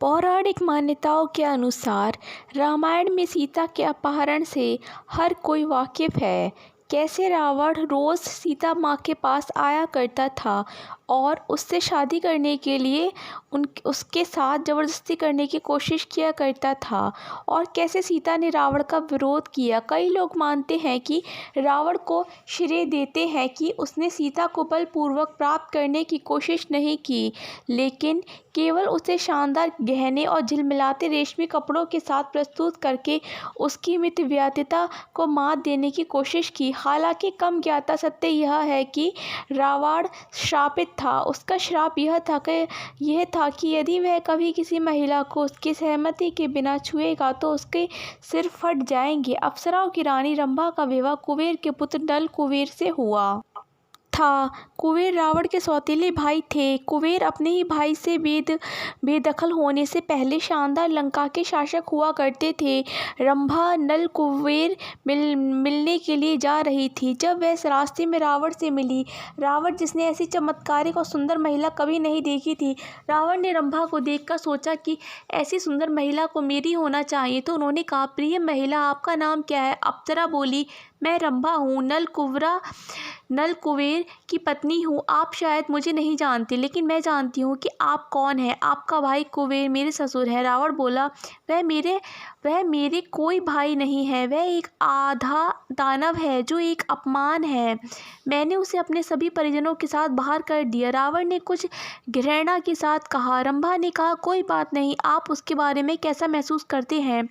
पौराणिक मान्यताओं के अनुसार रामायण में सीता के अपहरण से हर कोई वाकिफ है। कैसे रावण रोज़ सीता माँ के पास आया करता था और उससे शादी करने के लिए उसके साथ ज़बरदस्ती करने की कोशिश किया करता था, और कैसे सीता ने रावण का विरोध किया। कई लोग मानते हैं कि रावण को श्रेय देते हैं कि उसने सीता को बलपूर्वक प्राप्त करने की कोशिश नहीं की, लेकिन केवल उसे शानदार गहने और झिलमिलाते रेशमी कपड़ों के साथ प्रस्तुत करके उसकी मितव्ययिता को मात देने की कोशिश की। हालांकि कम ज्ञाता सत्य यह है कि रावण श्रापित था। उसका श्राप यह था कि यदि वह कभी किसी महिला को उसकी सहमति के बिना छुएगा तो उसके सिर फट जाएंगे। अप्सराओं की रानी रंभा का विवाह कुबेर के पुत्र नल कुबेर से हुआ था। कुबेर रावण के सौतेले भाई थे। कुबेर अपने ही भाई से बेदखल होने से पहले शानदार लंका के शासक हुआ करते थे। रंभा नल कुबेर मिलने के लिए जा रही थी जब वह रास्ते में रावण से मिली। रावण, जिसने ऐसी चमत्कारिक और सुंदर महिला कभी नहीं देखी थी, रावण ने रंभा को देखकर सोचा कि ऐसी सुंदर महिला को मेरी होना चाहिए, तो उन्होंने कहा, प्रिय महिला, आपका नाम क्या है? अप्सरा बोली, मैं रंभा हूँ, नल कुबेर की पत्नी हूँ। आप शायद मुझे नहीं जानते, लेकिन मैं जानती हूँ कि आप कौन हैं। आपका भाई कुबेर मेरे ससुर हैं। रावण बोला, वह मेरे कोई भाई नहीं है। वह एक आधा दानव है जो एक अपमान है। मैंने उसे अपने सभी परिजनों के साथ बाहर कर दिया। रावण ने कुछ घृणा के साथ कहा। रंभा ने कहा, कोई बात नहीं, आप उसके बारे में कैसा महसूस करते हैं?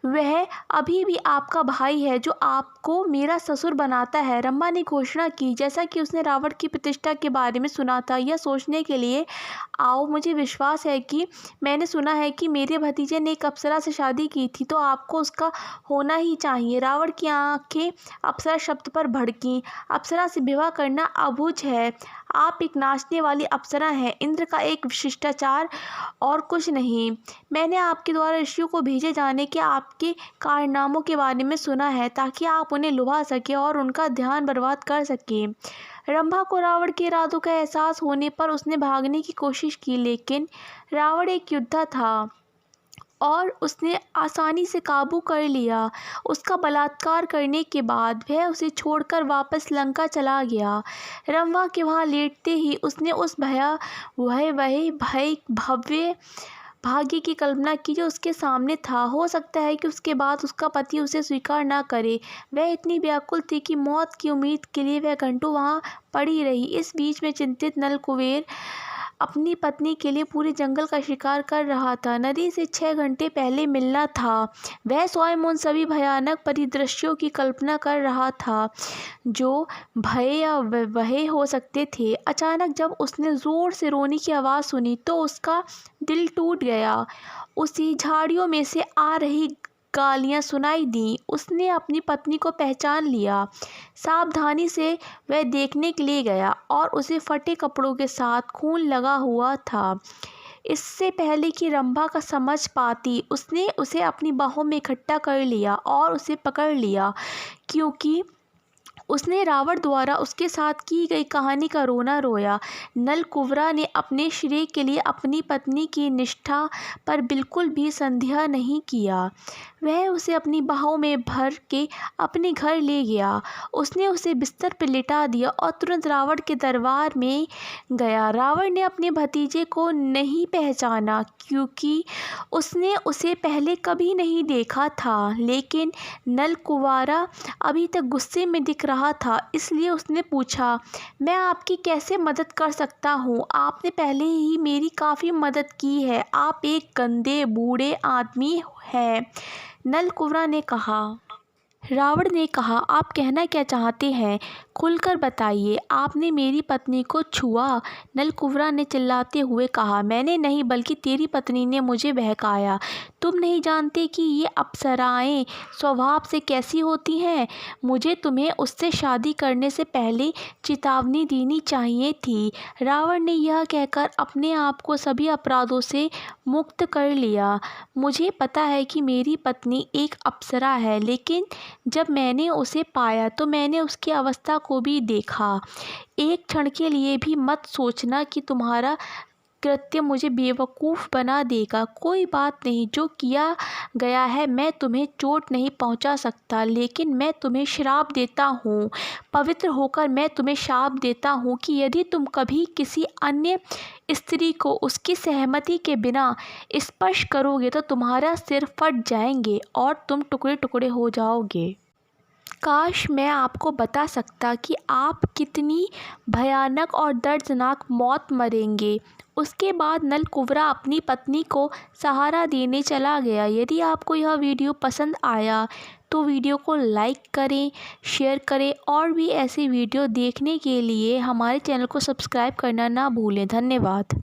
वह अभी भी आपका भाई है जो आपको मेरा ससुर बनाता है। रंभा ने घोषणा की। जैसा कि उसने रावण की प्रतिष्ठा के बारे में सुना था, यह सोचने के लिए आओ, मुझे विश्वास है कि मैंने सुना है कि मेरे भतीजे ने एक अप्सरा से शादी की थी, तो आपको उसका होना ही चाहिए। रावण की आंखें अप्सरा शब्द पर भड़कीं। अप्सरा से विवाह करना अबुझ है। आप एक नाचने वाली अप्सरा हैं, इंद्र का एक शिष्टाचार और कुछ नहीं। मैंने आपके द्वारा ऋषियों को भेजे जाने के आपके कारनामों के बारे में सुना है, ताकि आप उन्हें लुभा सके और उनका ध्यान बर्बाद कर सके। रंभा को रावण के इरादों का एहसास होने पर उसने भागने की कोशिश की, लेकिन रावण एक योद्धा था और उसने आसानी से काबू कर लिया। उसका बलात्कार करने के बाद वह उसे छोड़कर वापस लंका चला गया। रंभा के वहाँ लेटते ही उसने उस भव्य भाग्य की कल्पना की जो उसके सामने था। हो सकता है कि उसके बाद उसका पति उसे स्वीकार न करे। वह इतनी व्याकुल थी कि मौत की उम्मीद के लिए वह घंटों वहाँ पड़ी रही। इस बीच में चिंतित नल कुबेर अपनी पत्नी के लिए पूरे जंगल का शिकार कर रहा था। नदी से 6 घंटे पहले मिलना था। वह स्वयं उन सभी भयानक परिदृश्यों की कल्पना कर रहा था जो भय या वह हो सकते थे। अचानक जब उसने ज़ोर से रोने की आवाज़ सुनी तो उसका दिल टूट गया। उसी झाड़ियों में से आ रही गालियाँ सुनाई दी। उसने अपनी पत्नी को पहचान लिया। सावधानी से वह देखने के लिए गया और उसे फटे कपड़ों के साथ खून लगा हुआ था। इससे पहले कि रंभा का समझ पाती, उसने उसे अपनी बाहों में इकट्ठा कर लिया और उसे पकड़ लिया, क्योंकि उसने रावण द्वारा उसके साथ की गई कहानी का रोना रोया। नल कुबरा ने अपने श्रेय के लिए अपनी पत्नी की निष्ठा पर बिल्कुल भी संदेह नहीं किया। वह उसे अपनी बाहों में भर के अपने घर ले गया। उसने उसे बिस्तर पर लिटा दिया और तुरंत रावण के दरबार में गया। रावण ने अपने भतीजे को नहीं पहचाना, क्योंकि उसने उसे पहले कभी नहीं देखा था, लेकिन नल कुबरा अभी तक गुस्से में दिख रहा था। इसलिए उसने पूछा, मैं आपकी कैसे मदद कर सकता हूँ? आपने पहले ही मेरी काफ़ी मदद की है। आप एक गंदे बूढ़े आदमी हैं। नल कुबरा ने कहा। रावण ने कहा, आप कहना क्या चाहते हैं? खुलकर बताइए। आपने मेरी पत्नी को छुआ? नल कुबरा ने चिल्लाते हुए कहा, मैंने नहीं, बल्कि तेरी पत्नी ने मुझे बहकाया। तुम नहीं जानते कि ये अप्सराएं स्वभाव से कैसी होती हैं। मुझे तुम्हें उससे शादी करने से पहले चेतावनी देनी चाहिए थी। रावण ने यह कहकर अपने आप को सभी अपराधों से मुक्त कर लिया। मुझे पता है कि मेरी पत्नी एक अप्सरा है, लेकिन जब मैंने उसे पाया तो मैंने उसकी अवस्था को भी देखा। एक क्षण के लिए भी मत सोचना कि तुम्हारा कृत्य मुझे बेवकूफ़ बना देगा। कोई बात नहीं, जो किया गया है मैं तुम्हें चोट नहीं पहुंचा सकता, लेकिन मैं तुम्हें श्राप देता हूँ। पवित्र होकर मैं तुम्हें श्राप देता हूँ कि यदि तुम कभी किसी अन्य स्त्री को उसकी सहमति के बिना स्पर्श करोगे तो तुम्हारा सिर फट जाएंगे और तुम टुकड़े टुकड़े हो जाओगे। काश मैं आपको बता सकता कि आप कितनी भयानक और दर्दनाक मौत मरेंगे। उसके बाद नलकुबरा अपनी पत्नी को सहारा देने चला गया। यदि आपको यह वीडियो पसंद आया तो वीडियो को लाइक करें, शेयर करें और भी ऐसी वीडियो देखने के लिए हमारे चैनल को सब्सक्राइब करना ना भूलें। धन्यवाद।